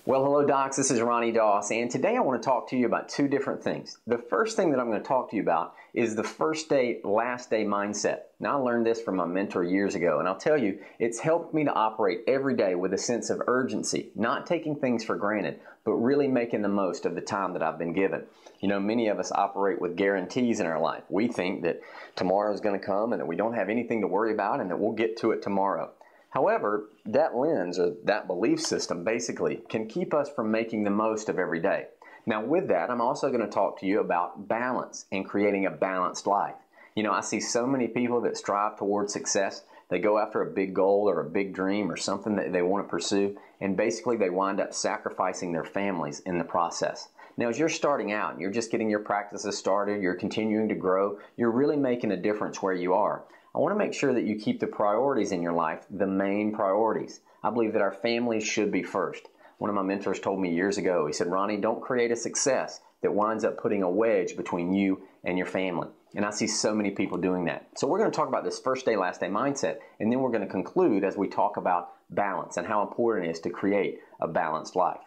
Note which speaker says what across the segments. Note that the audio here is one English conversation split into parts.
Speaker 1: Well, hello docs, this is Ronnie Doss, and today I want to talk to you about two different things. The first thing that I'm going to talk to you about is the first day, last day mindset. Now, I learned this from my mentor years ago, and I'll tell you, it's helped me to operate every day with a sense of urgency, not taking things for granted, but really making the most of the time that I've been given. You know, many of us operate with guarantees in our life. We think that tomorrow is going to come and that we don't have anything to worry about and that we'll get to it tomorrow. However, that lens or that belief system basically can keep us from making the most of every day. Now with that, I'm also going to talk to you about balance and creating a balanced life. You know, I see so many people that strive towards success. They go after a big goal or a big dream or something that they want to pursue, and basically they wind up sacrificing their families in the process. Now, as you're starting out and you're just getting your practices started, you're continuing to grow, you're really making a difference where you are. I want to make sure that you keep the priorities in your life the main priorities. I believe that our families should be first. One of my mentors told me years ago, he said, Ronnie, don't create a success that winds up putting a wedge between you and your family. And I see so many people doing that. So we're going to talk about this first day, last day mindset, and then we're going to conclude as we talk about balance and how important it is to create a balanced life.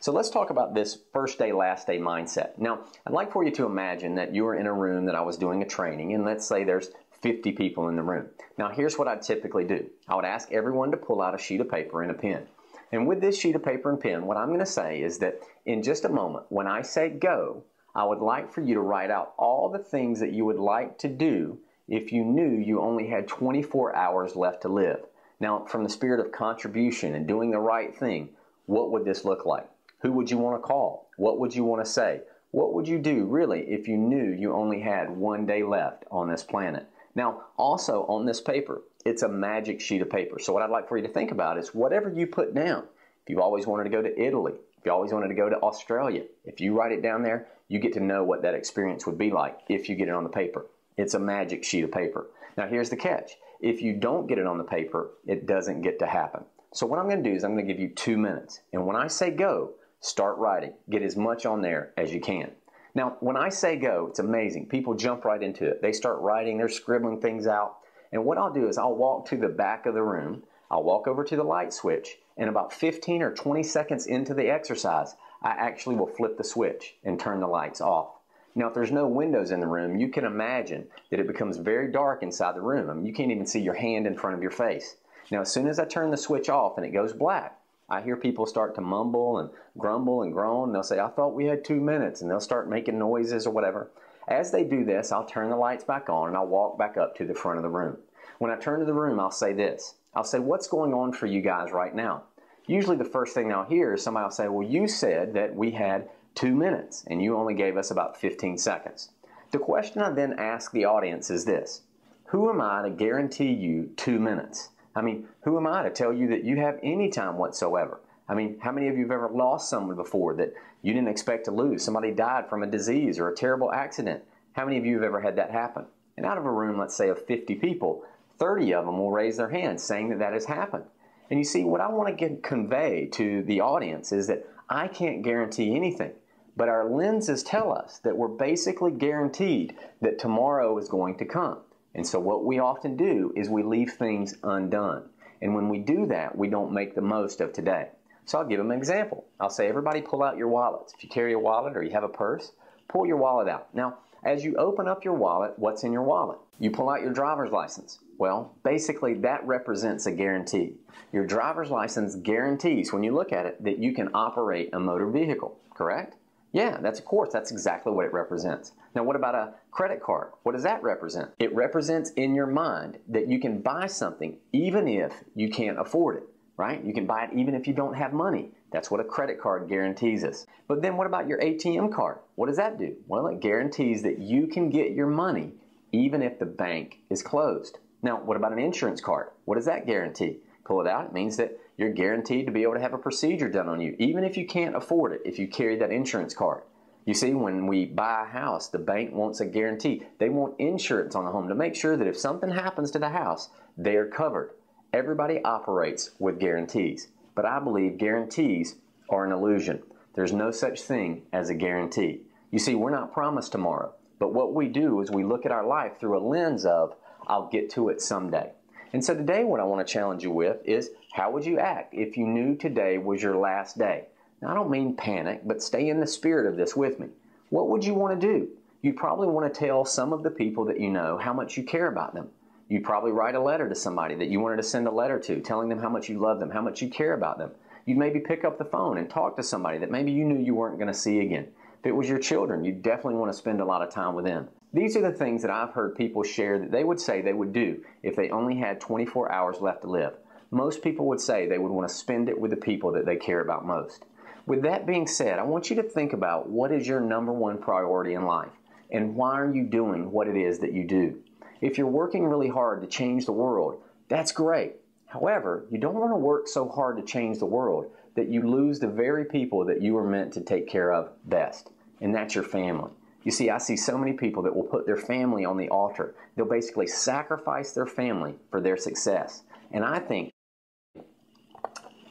Speaker 1: So let's talk about this first day, last day mindset. Now, I'd like for you to imagine that you are in a room that I was doing a training, and let's say there's 50 people in the room. Now, here's what I'd typically do. I would ask everyone to pull out a sheet of paper and a pen. And with this sheet of paper and pen, what I'm going to say is that in just a moment, when I say go, I would like for you to write out all the things that you would like to do if you knew you only had 24 hours left to live. Now, from the spirit of contribution and doing the right thing, what would this look like? Who would you want to call? What would you want to say? What would you do, really, if you knew you only had one day left on this planet? Now, also on this paper, it's a magic sheet of paper. So what I'd like for you to think about is whatever you put down. If you've always wanted to go to Italy, if you always wanted to go to Australia, if you write it down there, you get to know what that experience would be like if you get it on the paper. It's a magic sheet of paper. Now, here's the catch. If you don't get it on the paper, it doesn't get to happen. So what I'm going to do is I'm going to give you 2 minutes. And when I say go, start writing. Get as much on there as you can. Now, when I say go, it's amazing. People jump right into it. They start writing, they're scribbling things out. And what I'll do is I'll walk to the back of the room, I'll walk over to the light switch, and about 15 or 20 seconds into the exercise, I actually will flip the switch and turn the lights off. Now, if there's no windows in the room, you can imagine that it becomes very dark inside the room. I mean, you can't even see your hand in front of your face. Now, as soon as I turn the switch off and it goes black, I hear people start to mumble and grumble and groan. They'll say, I thought we had 2 minutes, and they'll start making noises or whatever. As they do this, I'll turn the lights back on and I'll walk back up to the front of the room. When I turn to the room, I'll say this. I'll say, what's going on for you guys right now? Usually the first thing I'll hear is somebody will say, well, you said that we had 2 minutes and you only gave us about 15 seconds. The question I then ask the audience is this. Who am I to guarantee you 2 minutes? I mean, who am I to tell you that you have any time whatsoever? I mean, how many of you have ever lost someone before that you didn't expect to lose? Somebody died from a disease or a terrible accident. How many of you have ever had that happen? And out of a room, let's say, of 50 people, 30 of them will raise their hands saying that that has happened. And you see, what I want to convey to the audience is that I can't guarantee anything. But our lenses tell us that we're basically guaranteed that tomorrow is going to come. And so what we often do is we leave things undone. And when we do that, we don't make the most of today. So I'll give them an example. I'll say, everybody pull out your wallets. If you carry a wallet or you have a purse, pull your wallet out. Now, as you open up your wallet, what's in your wallet? You pull out your driver's license. Well, basically that represents a guarantee. Your driver's license guarantees, when you look at it, that you can operate a motor vehicle, correct? Yeah, that's exactly what it represents. Now, what about a credit card? What does that represent? It represents in your mind that you can buy something even if you can't afford it, right? You can buy it even if you don't have money. That's what a credit card guarantees us. But then what about your ATM card? What does that do? Well, it guarantees that you can get your money even if the bank is closed. Now, what about an insurance card? What does that guarantee? Pull it out, it means that you're guaranteed to be able to have a procedure done on you, even if you can't afford it, if you carry that insurance card. You see, when we buy a house, the bank wants a guarantee. They want insurance on the home to make sure that if something happens to the house, they are covered. Everybody operates with guarantees, but I believe guarantees are an illusion. There's no such thing as a guarantee. You see, we're not promised tomorrow, but what we do is we look at our life through a lens of, I'll get to it someday. And so today what I want to challenge you with is, how would you act if you knew today was your last day? Now, I don't mean panic, but stay in the spirit of this with me. What would you want to do? You'd probably want to tell some of the people that you know how much you care about them. You'd probably write a letter to somebody that you wanted to send a letter to, telling them how much you love them, how much you care about them. You'd maybe pick up the phone and talk to somebody that maybe you knew you weren't going to see again. If it was your children, you'd definitely want to spend a lot of time with them. These are the things that I've heard people share that they would say they would do if they only had 24 hours left to live. Most people would say they would want to spend it with the people that they care about most. With that being said, I want you to think about what is your number one priority in life and why are you doing what it is that you do. If you're working really hard to change the world, that's great. However, you don't want to work so hard to change the world that you lose the very people that you were meant to take care of best, and that's your family. You see, I see so many people that will put their family on the altar. They'll basically sacrifice their family for their success. And I think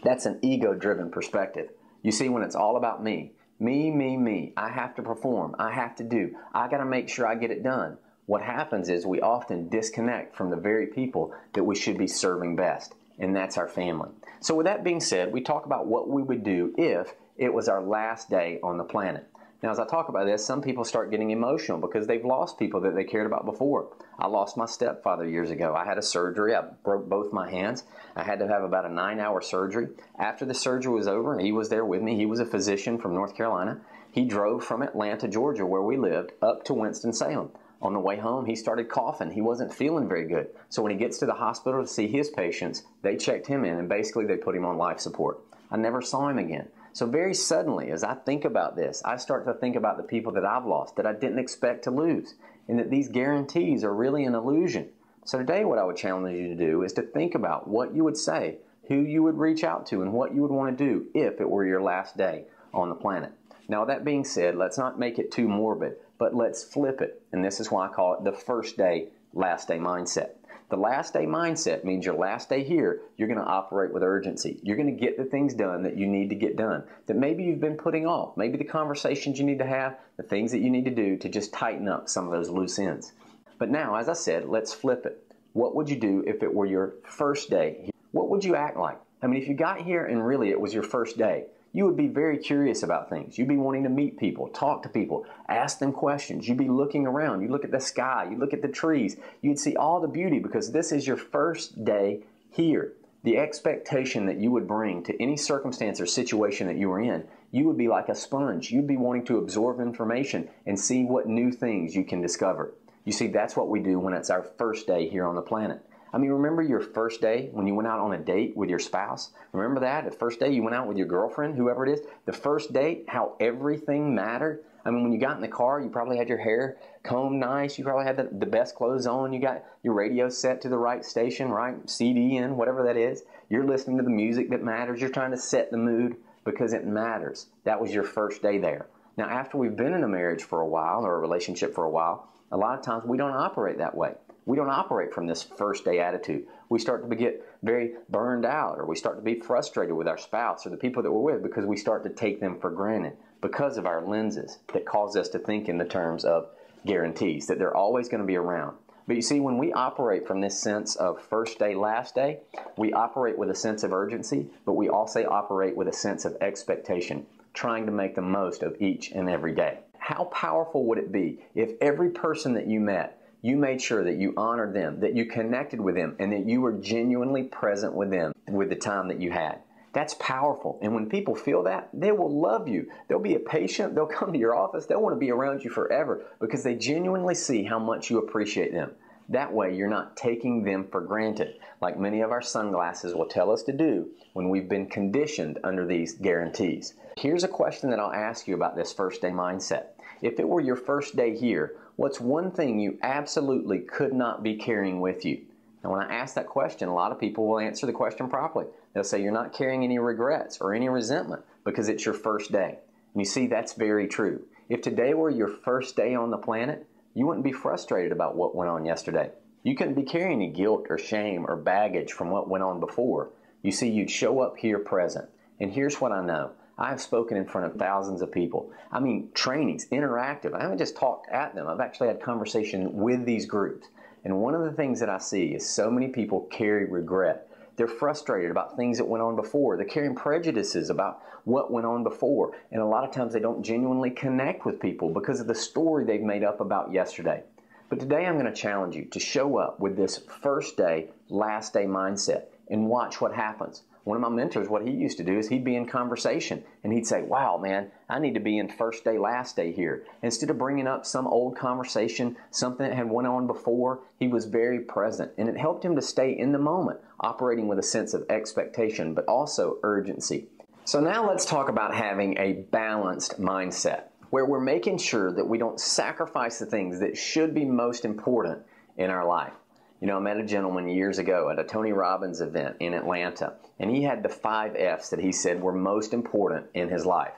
Speaker 1: that's an ego-driven perspective. You see, when it's all about me, me, I have to perform, I have to do, I got to make sure I get it done. What happens is we often disconnect from the very people that we should be serving best, and that's our family. So with that being said, we talk about what we would do if it was our last day on the planet. Now, as I talk about this, some people start getting emotional because they've lost people that they cared about before. I lost my stepfather years ago. I had a surgery. I broke both my hands. I had to have about a 9-hour surgery. After the surgery was over, he was there with me. He was a physician from North Carolina. He drove from Atlanta, Georgia, where we lived, up to Winston-Salem. On the way home, he started coughing. He wasn't feeling very good. So when he gets to the hospital to see his patients, they checked him in and basically they put him on life support. I never saw him again. So very suddenly, as I think about this, I start to think about the people that I've lost that I didn't expect to lose, and that these guarantees are really an illusion. So today what I would challenge you to do is to think about what you would say, who you would reach out to, and what you would want to do if it were your last day on the planet. Now, with that being said, let's not make it too morbid, but let's flip it. And this is why I call it the first day, last day mindset. The last day mindset means your last day here, you're going to operate with urgency. You're going to get the things done that you need to get done, that maybe you've been putting off, maybe the conversations you need to have, the things that you need to do to just tighten up some of those loose ends. But now, as I said, let's flip it. What would you do if it were your first day? What would you act like? I mean, if you got here and really it was your first day, you would be very curious about things. You'd be wanting to meet people, talk to people, ask them questions. You'd be looking around. You look at the sky. You look at the trees. You'd see all the beauty because this is your first day here. The expectation that you would bring to any circumstance or situation that you were in, you would be like a sponge. You'd be wanting to absorb information and see what new things you can discover. You see, that's what we do when it's our first day here on the planet. I mean, remember your first day when you went out on a date with your spouse? Remember that? The first day you went out with your girlfriend, whoever it is? The first date, how everything mattered? I mean, when you got in the car, you probably had your hair combed nice. You probably had the best clothes on. You got your radio set to the right station, right? CD in, whatever that is. You're listening to the music that matters. You're trying to set the mood because it matters. That was your first day there. Now, after we've been in a marriage for a while or a relationship for a while, a lot of times we don't operate that way. We don't operate from this first day attitude. We start to get very burned out, or we start to be frustrated with our spouse or the people that we're with because we start to take them for granted because of our lenses that cause us to think in the terms of guarantees, that they're always going to be around. But you see, when we operate from this sense of first day, last day, we operate with a sense of urgency, but we also operate with a sense of expectation, trying to make the most of each and every day. How powerful would it be if every person that you met, you made sure that you honored them, that you connected with them, and that you were genuinely present with them with the time that you had? That's powerful. And when people feel that, they will love you. They'll be a patient. They'll come to your office. They'll want to be around you forever because they genuinely see how much you appreciate them. That way, you're not taking them for granted, like many of our sunglasses will tell us to do when we've been conditioned under these guarantees. Here's a question that I'll ask you about this first day mindset. If it were your first day here, what's one thing you absolutely could not be carrying with you? Now, when I ask that question, a lot of people will answer the question properly. They'll say you're not carrying any regrets or any resentment because it's your first day. And you see, that's very true. If today were your first day on the planet, you wouldn't be frustrated about what went on yesterday. You couldn't be carrying any guilt or shame or baggage from what went on before. You see, you'd show up here present. And here's what I know. I have spoken in front of thousands of people. I mean, trainings, interactive. I haven't just talked at them. I've actually had conversation with these groups. And one of the things that I see is so many people carry regret. They're frustrated about things that went on before. They're carrying prejudices about what went on before. And a lot of times they don't genuinely connect with people because of the story they've made up about yesterday. But today I'm going to challenge you to show up with this first day, last day mindset and watch what happens. One of my mentors, what he used to do is he'd be in conversation and he'd say, wow, man, I need to be in first day, last day here. Instead of bringing up some old conversation, something that had went on before, he was very present. And it helped him to stay in the moment, operating with a sense of expectation, but also urgency. So now let's talk about having a balanced mindset, where we're making sure that we don't sacrifice the things that should be most important in our life. You know, I met a gentleman years ago at a Tony Robbins event in Atlanta, and he had the 5 F's that he said were most important in his life.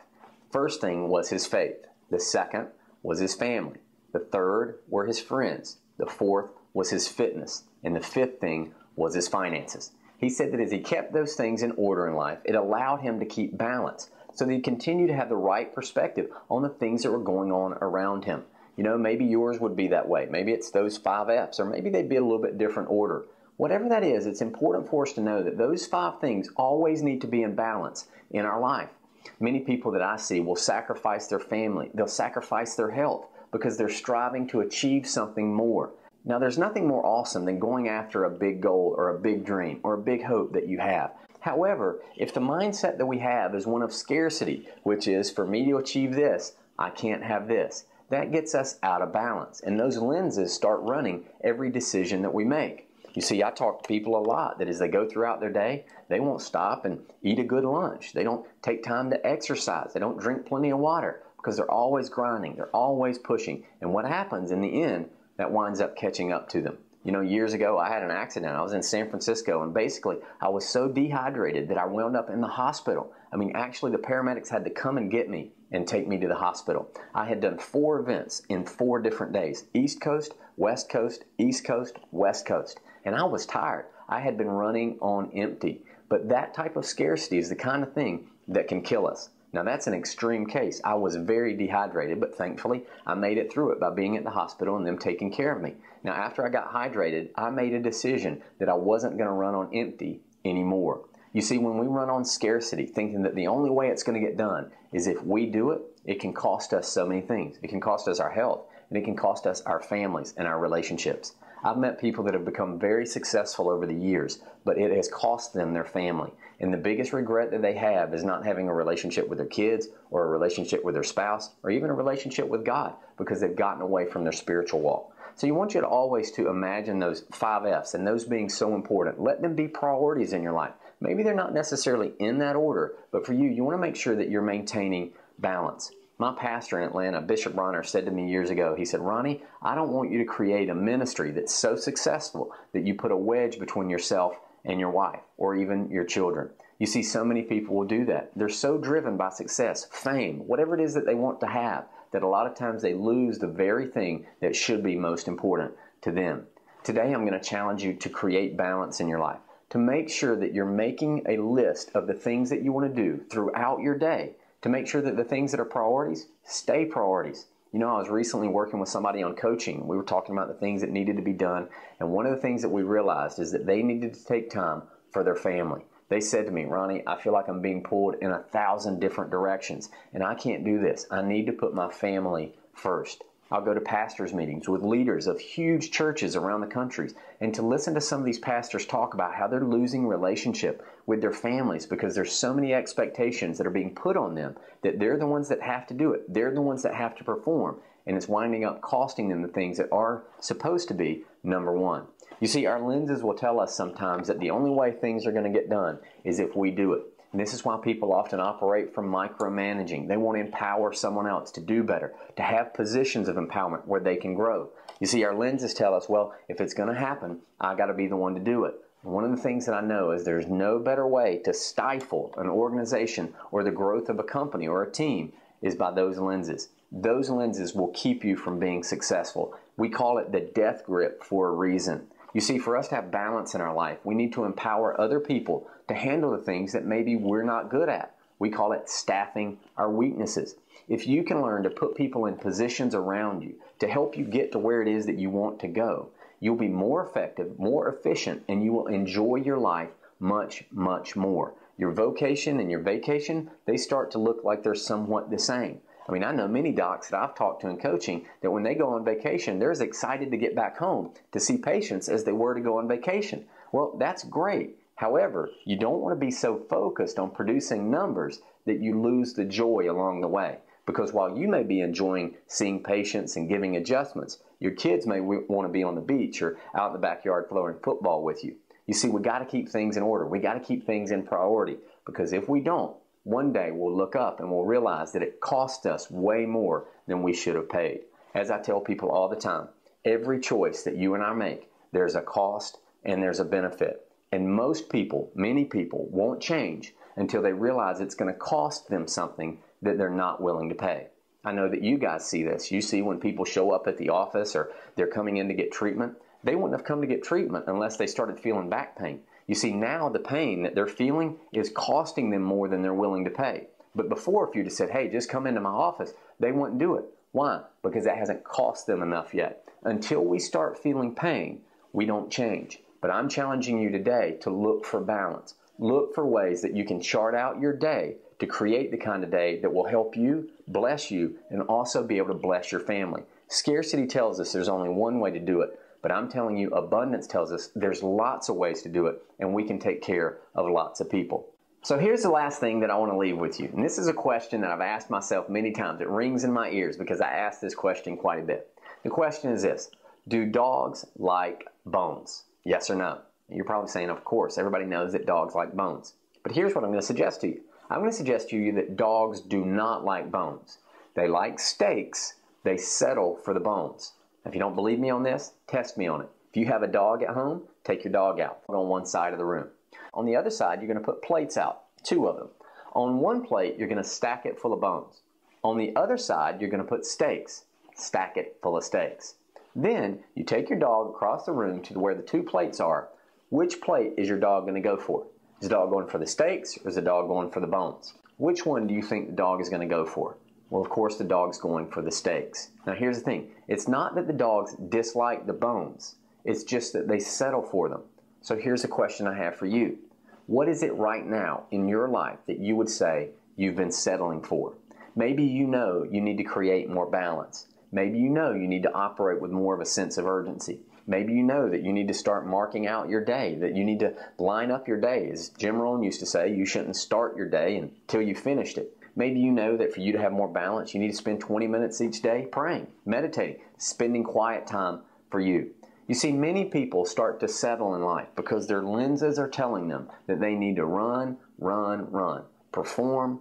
Speaker 1: First thing was his faith. The second was his family. The third were his friends. The fourth was his fitness. And the fifth thing was his finances. He said that as he kept those things in order in life, it allowed him to keep balance so that he continued to have the right perspective on the things that were going on around him. You know, maybe yours would be that way. Maybe it's those 5 F's, or maybe they'd be a little bit different order. Whatever that is, it's important for us to know that those 5 things always need to be in balance in our life. Many people that I see will sacrifice their family. They'll sacrifice their health because they're striving to achieve something more. Now, there's nothing more awesome than going after a big goal or a big dream or a big hope that you have. However, if the mindset that we have is one of scarcity, which is, for me to achieve this, I can't have this, that gets us out of balance. And those lenses start running every decision that we make. You see, I talk to people a lot that as they go throughout their day, they won't stop and eat a good lunch. They don't take time to exercise. They don't drink plenty of water because they're always grinding. They're always pushing. And what happens in the end, that winds up catching up to them. You know, years ago, I had an accident. I was in San Francisco, and basically, I was so dehydrated that I wound up in the hospital. I mean, actually, the paramedics had to come and get me and take me to the hospital. I had done 4 events in 4 different days: East Coast, West Coast, East Coast, West Coast. And I was tired. I had been running on empty. But that type of scarcity is the kind of thing that can kill us. Now, that's an extreme case. I was very dehydrated, but thankfully, I made it through it by being at the hospital and them taking care of me. Now, after I got hydrated, I made a decision that I wasn't going to run on empty anymore. You see, when we run on scarcity, thinking that the only way it's going to get done is if we do it, it can cost us so many things. It can cost us our health, and it can cost us our families and our relationships. I've met people that have become very successful over the years, but it has cost them their family. And the biggest regret that they have is not having a relationship with their kids or a relationship with their spouse or even a relationship with God because they've gotten away from their spiritual walk. So you want you to always to imagine those 5 F's and those being so important. Let them be priorities in your life. Maybe they're not necessarily in that order, but for you, you want to make sure that you're maintaining balance. My pastor in Atlanta, Bishop Bronner, said to me years ago, he said, Ronnie, I don't want you to create a ministry that's so successful that you put a wedge between yourself and your wife or even your children. You see, so many people will do that. They're so driven by success, fame, whatever it is that they want to have, that a lot of times they lose the very thing that should be most important to them. Today, I'm going to challenge you to create balance in your life, to make sure that you're making a list of the things that you want to do throughout your day, to make sure that the things that are priorities stay priorities. You know, I was recently working with somebody on coaching. We were talking about the things that needed to be done. And one of the things that we realized is that they needed to take time for their family. They said to me, Ronnie, I feel like I'm being pulled in 1,000 different directions, and I can't do this. I need to put my family first. I'll go to pastors' meetings with leaders of huge churches around the country and to listen to some of these pastors talk about how they're losing relationship with their families because there's so many expectations that are being put on them that they're the ones that have to do it. They're the ones that have to perform, and it's winding up costing them the things that are supposed to be number one. You see, our lenses will tell us sometimes that the only way things are going to get done is if we do it. And this is why people often operate from micromanaging. They want to empower someone else to do better, to have positions of empowerment where they can grow. You see, our lenses tell us, well, if it's going to happen, I got to be the one to do it. And one of the things that I know is there's no better way to stifle an organization or the growth of a company or a team is by those lenses. Those lenses will keep you from being successful. We call it the death grip for a reason. You see, for us to have balance in our life, we need to empower other people to handle the things that maybe we're not good at. We call it staffing our weaknesses. If you can learn to put people in positions around you to help you get to where it is that you want to go, you'll be more effective, more efficient, and you will enjoy your life much, much more. Your vocation and your vacation, they start to look like they're somewhat the same. I mean, I know many docs that I've talked to in coaching that when they go on vacation, they're as excited to get back home to see patients as they were to go on vacation. Well, that's great. However, you don't want to be so focused on producing numbers that you lose the joy along the way. Because while you may be enjoying seeing patients and giving adjustments, your kids may want to be on the beach or out in the backyard throwing football with you. You see, we got to keep things in order. We got to keep things in priority, because if we don't, one day we'll look up and we'll realize that it cost us way more than we should have paid. As I tell people all the time, every choice that you and I make, there's a cost and there's a benefit. And most people, many people, won't change until they realize it's going to cost them something that they're not willing to pay. I know that you guys see this. You see when people show up at the office or they're coming in to get treatment, they wouldn't have come to get treatment unless they started feeling back pain. You see, now the pain that they're feeling is costing them more than they're willing to pay. But before, if you just said, hey, just come into my office, they wouldn't do it. Why? Because that hasn't cost them enough yet. Until we start feeling pain, we don't change. But I'm challenging you today to look for balance. Look for ways that you can chart out your day to create the kind of day that will help you, bless you, and also be able to bless your family. Scarcity tells us there's only one way to do it. But I'm telling you, abundance tells us there's lots of ways to do it, and we can take care of lots of people. So here's the last thing that I want to leave with you. And this is a question that I've asked myself many times. It rings in my ears because I ask this question quite a bit. The question is this: do dogs like bones? Yes or no? You're probably saying, of course. Everybody knows that dogs like bones. But here's what I'm going to suggest to you. I'm going to suggest to you that dogs do not like bones. They like steaks. They settle for the bones. If you don't believe me on this, test me on it. If you have a dog at home, take your dog out on one side of the room. On the other side, you're going to put plates out, 2 of them. On one plate, you're going to stack it full of bones. On the other side, you're going to put steaks, stack it full of steaks. Then you take your dog across the room to where the 2 plates are. Which plate is your dog going to go for? Is the dog going for the steaks, or is the dog going for the bones? Which one do you think the dog is going to go for? Well, of course, the dog's going for the steaks. Now, here's the thing. It's not that the dogs dislike the bones. It's just that they settle for them. So here's a question I have for you. What is it right now in your life that you would say you've been settling for? Maybe you know you need to create more balance. Maybe you know you need to operate with more of a sense of urgency. Maybe you know that you need to start marking out your day, that you need to line up your day. As Jim Rohn used to say, you shouldn't start your day until you finished it. Maybe you know that for you to have more balance, you need to spend 20 minutes each day praying, meditating, spending quiet time for you. You see, many people start to settle in life because their lenses are telling them that they need to run, perform.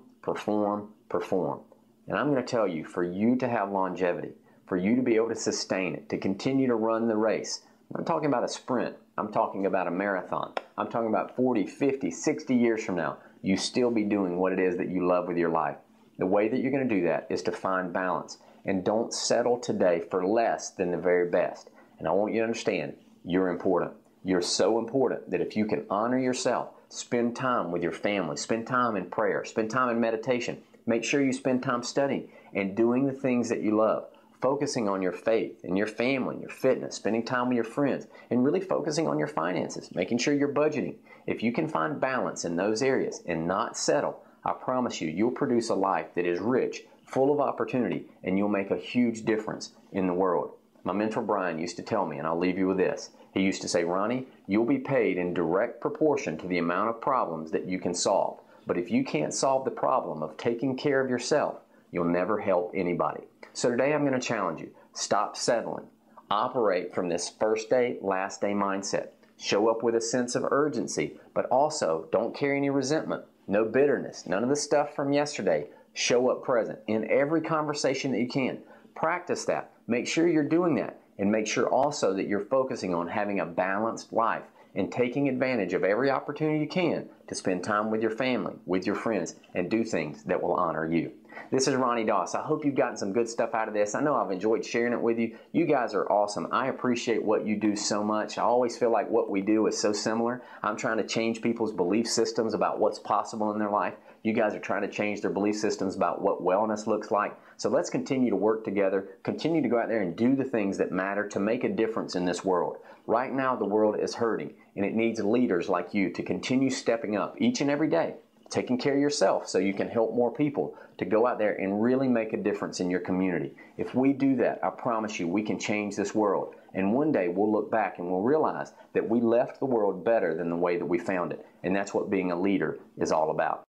Speaker 1: And I'm going to tell you, for you to have longevity, for you to be able to sustain it, to continue to run the race, I'm talking about a sprint. I'm talking about a marathon. I'm talking about 40, 50, 60 years from now, you still be doing what it is that you love with your life. The way that you're going to do that is to find balance. And don't settle today for less than the very best. And I want you to understand, you're important. You're so important that if you can honor yourself, spend time with your family, spend time in prayer, spend time in meditation, make sure you spend time studying and doing the things that you love, focusing on your faith and your family, your fitness, spending time with your friends, and really focusing on your finances, making sure you're budgeting. If you can find balance in those areas and not settle, I promise you, you'll produce a life that is rich, full of opportunity, and you'll make a huge difference in the world. My mentor Brian used to tell me, and I'll leave you with this. He used to say, Ronnie, you'll be paid in direct proportion to the amount of problems that you can solve. But if you can't solve the problem of taking care of yourself, you'll never help anybody. So today I'm going to challenge you. Stop settling. Operate from this first day, last day mindset. Show up with a sense of urgency, but also don't carry any resentment, no bitterness, none of the stuff from yesterday. Show up present in every conversation that you can. Practice that. Make sure you're doing that, and make sure also that you're focusing on having a balanced life and taking advantage of every opportunity you can to spend time with your family, with your friends, and do things that will honor you. This is Ronnie Doss. I hope you've gotten some good stuff out of this. I know I've enjoyed sharing it with you. You guys are awesome. I appreciate what you do so much. I always feel like what we do is so similar. I'm trying to change people's belief systems about what's possible in their life. You guys are trying to change their belief systems about what wellness looks like. So let's continue to work together, continue to go out there and do the things that matter to make a difference in this world. Right now, the world is hurting, and it needs leaders like you to continue stepping up each and every day, taking care of yourself so you can help more people, to go out there and really make a difference in your community. If we do that, I promise you, we can change this world. And one day we'll look back and we'll realize that we left the world better than the way that we found it. And that's what being a leader is all about.